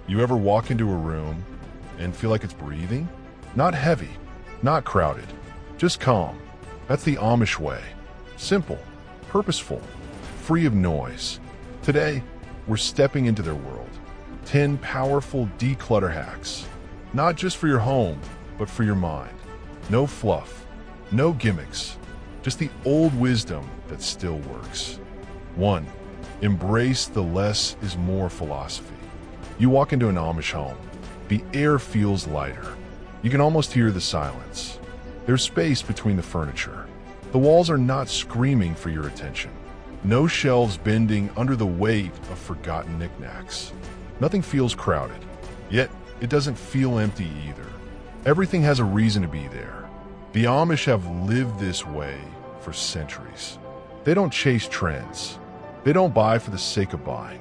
You ever walk into a room and feel like it's breathing? Not heavy, not crowded, just calm. That's the Amish way. Simple, purposeful, free of noise. Today, we're stepping into their world. 10 powerful declutter hacks. Not just for your home, but for your mind. No fluff, no gimmicks, just the old wisdom that still works. 1. Embrace the less is more philosophy. You walk into an Amish home. The air feels lighter. You can almost hear the silence. There's space between the furniture. The walls are not screaming for your attention. No shelves bending under the weight of forgotten knickknacks. Nothing feels crowded, yet it doesn't feel empty either. Everything has a reason to be there. The Amish have lived this way for centuries. They don't chase trends. They don't buy for the sake of buying.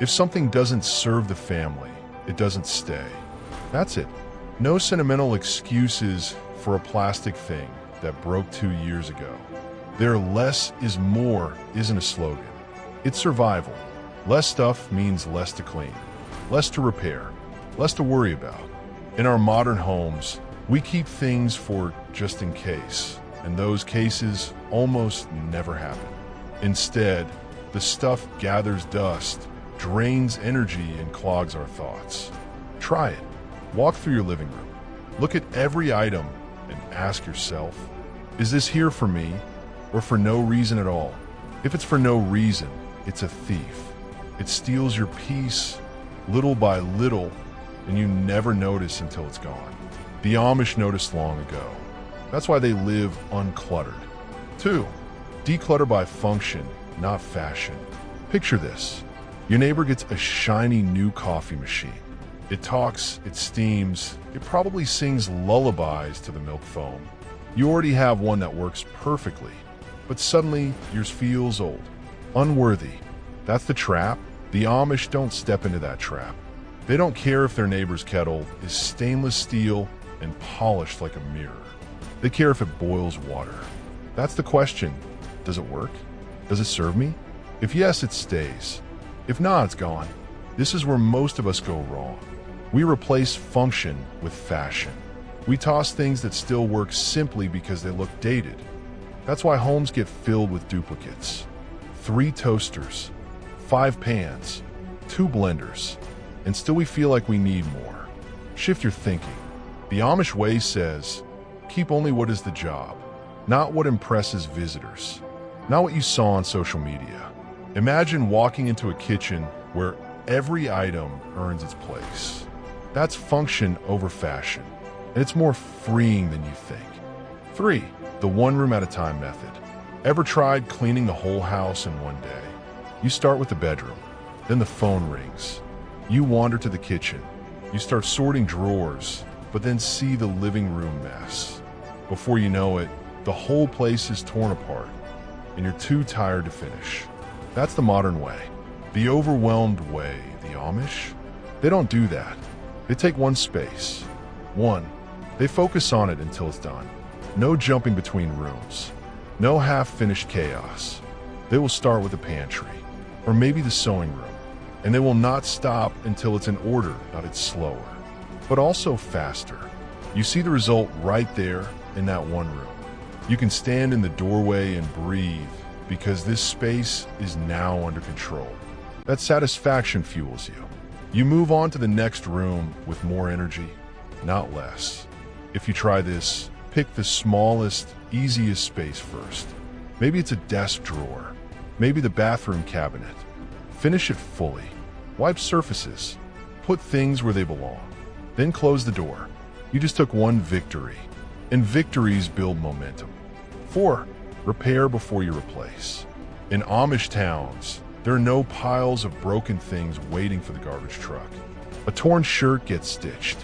If something doesn't serve the family, it doesn't stay. That's it. No sentimental excuses for a plastic thing that broke 2 years ago. Their less is more isn't a slogan. It's survival. Less stuff means less to clean, less to repair, less to worry about. In our modern homes, we keep things for just in case, and those cases almost never happen. Instead, the stuff gathers dust, drains energy, and clogs our thoughts. Try it. Walk through your living room. Look at every item and ask yourself, is this here for me or for no reason at all? If it's for no reason, it's a thief. It steals your peace little by little, and you never notice until it's gone. The Amish noticed long ago. That's why they live uncluttered. 2. Declutter by function, not fashion. Picture this. Your neighbor gets a shiny new coffee machine. It talks, it steams, it probably sings lullabies to the milk foam. You already have one that works perfectly, but suddenly yours feels old, unworthy. That's the trap. The Amish don't step into that trap. They don't care if their neighbor's kettle is stainless steel and polished like a mirror. They care if it boils water. That's the question. Does it work? Does it serve me? If yes, it stays. If not, it's gone. This is where most of us go wrong. We replace function with fashion. We toss things that still work simply because they look dated. That's why homes get filled with duplicates. 3 toasters, 5 pans, 2 blenders, and still we feel like we need more. Shift your thinking. The Amish way says, keep only what is the job, not what impresses visitors, not what you saw on social media. Imagine walking into a kitchen where every item earns its place. That's function over fashion, and it's more freeing than you think. 3. The one room at a time method. Ever tried cleaning the whole house in one day? You start with the bedroom, then the phone rings. You wander to the kitchen. You start sorting drawers, but then see the living room mess. Before you know it, the whole place is torn apart, and you're too tired to finish. That's the modern way. The overwhelmed way, the Amish, they don't do that. They take one space. 1. They focus on it until it's done. No jumping between rooms. No half-finished chaos. They will start with the pantry, or maybe the sewing room, and they will not stop until it's in order, not it's slower, but also faster. You see the result right there in that one room. You can stand in the doorway and breathe because this space is now under control. That satisfaction fuels you. You move on to the next room with more energy, not less. If you try this, pick the smallest, easiest space first. Maybe it's a desk drawer, maybe the bathroom cabinet. Finish it fully. Wipe surfaces. Put things where they belong. Then close the door. You just took one victory, and victories build momentum. 4. Repair before you replace. In Amish towns, there are no piles of broken things waiting for the garbage truck. A torn shirt gets stitched.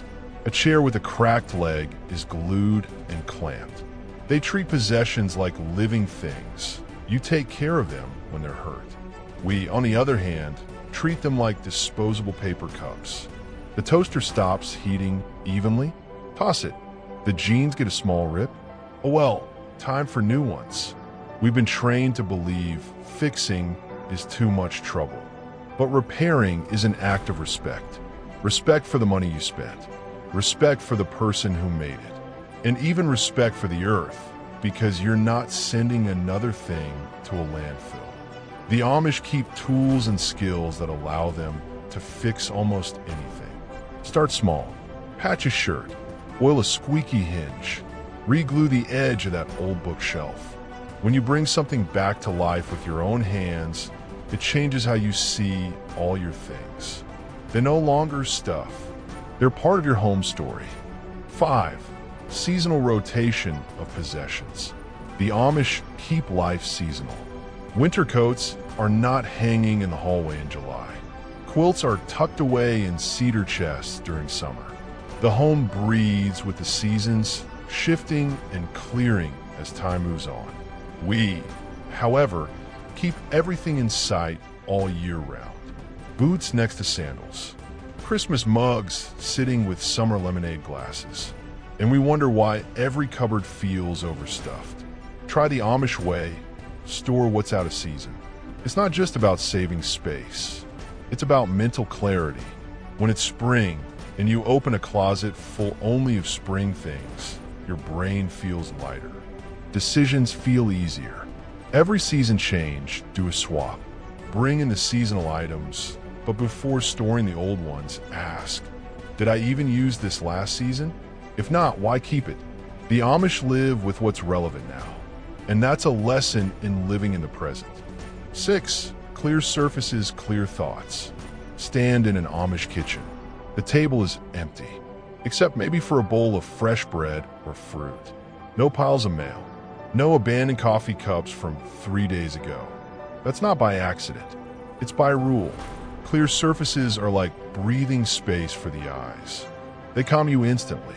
A chair with a cracked leg is glued and clamped. They treat possessions like living things. You take care of them when they're hurt. We, on the other hand, treat them like disposable paper cups. The toaster stops heating evenly. Toss it. The jeans get a small rip. Oh well, time for new ones. We've been trained to believe fixing is too much trouble. But repairing is an act of respect. Respect for the money you spent. Respect for the person who made it. And even respect for the earth, because you're not sending another thing to a landfill. The Amish keep tools and skills that allow them to fix almost anything. Start small. Patch a shirt. Oil a squeaky hinge. Re-glue the edge of that old bookshelf. When you bring something back to life with your own hands, it changes how you see all your things. They're no longer stuff. They're part of your home story. 5. Seasonal rotation of possessions. The Amish keep life seasonal. Winter coats are not hanging in the hallway in July. Quilts are tucked away in cedar chests during summer. The home breathes with the seasons, shifting and clearing as time moves on. We, however, keep everything in sight all year round. Boots next to sandals. Christmas mugs sitting with summer lemonade glasses. And we wonder why every cupboard feels overstuffed. Try the Amish way. Store what's out of season. It's not just about saving space. It's about mental clarity. When it's spring and you open a closet full only of spring things, your brain feels lighter. Decisions feel easier. Every season change, do a swap. Bring in the seasonal items, but before storing the old ones, ask, did I even use this last season? If not, why keep it? The Amish live with what's relevant now, and that's a lesson in living in the present. 6. Clear surfaces, clear thoughts. Stand in an Amish kitchen. The table is empty, except maybe for a bowl of fresh bread or fruit. No piles of mail. No abandoned coffee cups from 3 days ago. That's not by accident. It's by rule. Clear surfaces are like breathing space for the eyes. They calm you instantly.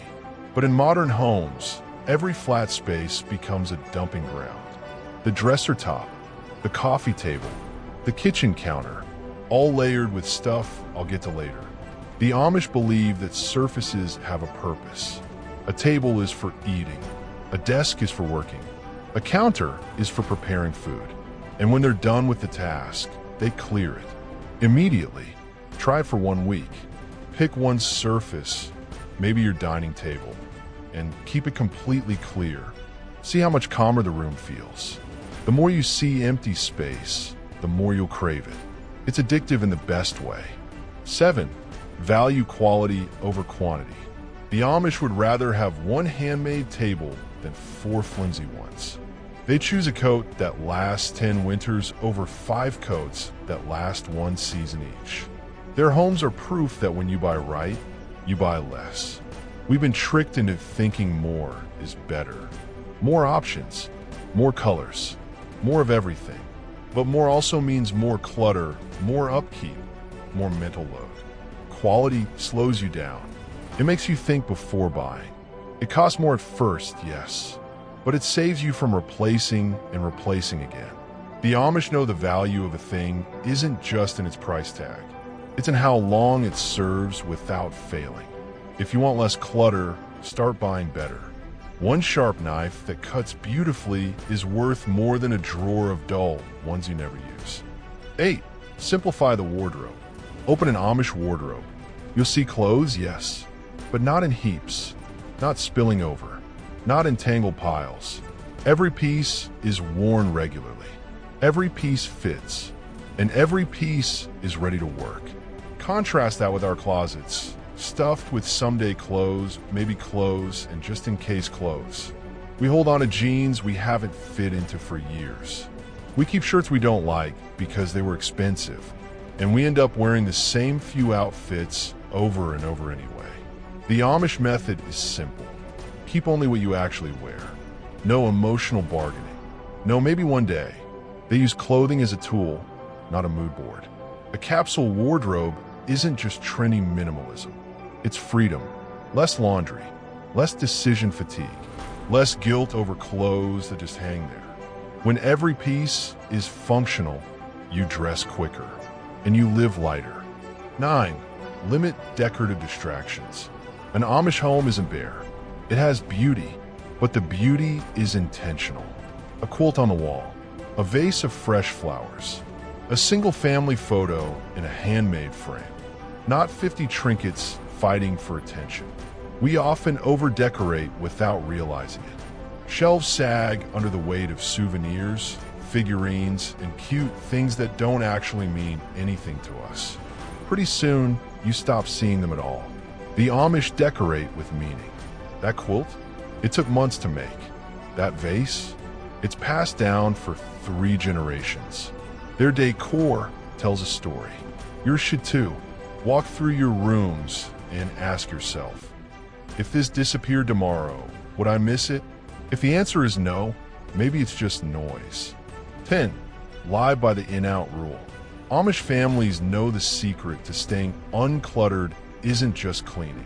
But in modern homes, every flat space becomes a dumping ground. The dresser top, the coffee table, the kitchen counter, all layered with stuff I'll get to later. The Amish believe that surfaces have a purpose. A table is for eating. A desk is for working. A counter is for preparing food. And when they're done with the task, they clear it. Immediately. Try it for 1 week. Pick one surface, maybe your dining table, and keep it completely clear. See how much calmer the room feels. The more you see empty space, the more you'll crave it. It's addictive in the best way. 7. Value quality over quantity. The Amish would rather have one handmade table than 4 flimsy ones. They choose a coat that lasts 10 winters over 5 coats that last 1 season each. Their homes are proof that when you buy right, you buy less. We've been tricked into thinking more is better. More options, more colors, more of everything. But more also means more clutter, more upkeep, more mental load. Quality slows you down. It makes you think before buying. It costs more at first, yes, but it saves you from replacing and replacing again. The Amish know the value of a thing isn't just in its price tag. It's in how long it serves without failing. If you want less clutter, start buying better. One sharp knife that cuts beautifully is worth more than a drawer of dull ones you never use. 8. Simplify the wardrobe. Open an Amish wardrobe. You'll see clothes, yes, but not in heaps, not spilling over, not in tangled piles. Every piece is worn regularly. Every piece fits, and every piece is ready to work. Contrast that with our closets, stuffed with someday clothes, maybe clothes, and just in case clothes. We hold on to jeans we haven't fit into for years. We keep shirts we don't like because they were expensive, and we end up wearing the same few outfits over and over anyway. The Amish method is simple. Keep only what you actually wear. No emotional bargaining. No, maybe one day. They use clothing as a tool, not a mood board. A capsule wardrobe isn't just trendy minimalism. It's freedom, less laundry, less decision fatigue, less guilt over clothes that just hang there. When every piece is functional, you dress quicker and you live lighter. 9. Limit decorative distractions. An Amish home isn't bare. It has beauty, but the beauty is intentional. A quilt on the wall, a vase of fresh flowers, a single family photo in a handmade frame. not 50 trinkets fighting for attention. We often overdecorate without realizing it. Shelves sag under the weight of souvenirs, figurines, and cute things that don't actually mean anything to us. Pretty soon, you stop seeing them at all. The Amish decorate with meaning. That quilt? It took months to make. That vase? It's passed down for 3 generations. Their decor tells a story. Yours should too. Walk through your rooms and ask yourself, if this disappeared tomorrow, would I miss it? If the answer is no, maybe it's just noise. 10. Live by the inout rule. Amish families know the secret to staying uncluttered isn't just cleaning.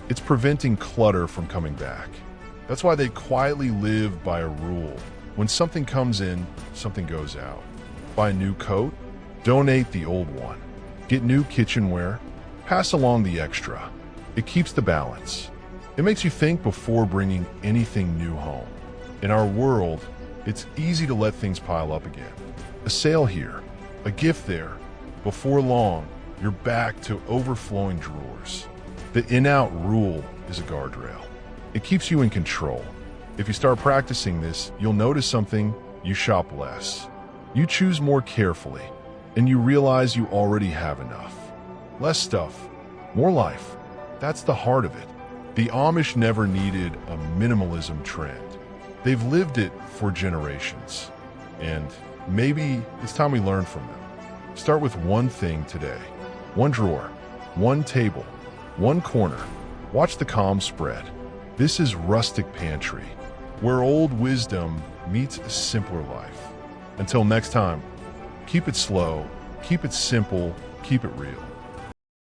It's preventing clutter from coming back. That's why they quietly live by a rule. When something comes in, something goes out. Buy a new coat, donate the old one. Get new kitchenware, pass along the extra. It keeps the balance. It makes you think before bringing anything new home. In our world, it's easy to let things pile up again. A sale here, a gift there. Before long, you're back to overflowing drawers. The in-out rule is a guardrail. It keeps you in control. If you start practicing this, you'll notice something: you shop less. You choose more carefully, and you realize you already have enough. Less stuff, more life. That's the heart of it. The Amish never needed a minimalism trend. They've lived it for generations. And maybe it's time we learn from them. Start with one thing today. One drawer, one table, one corner. Watch the calm spread. This is Rustic Pantry, where old wisdom meets a simpler life. Until next time, keep it slow, keep it simple, keep it real.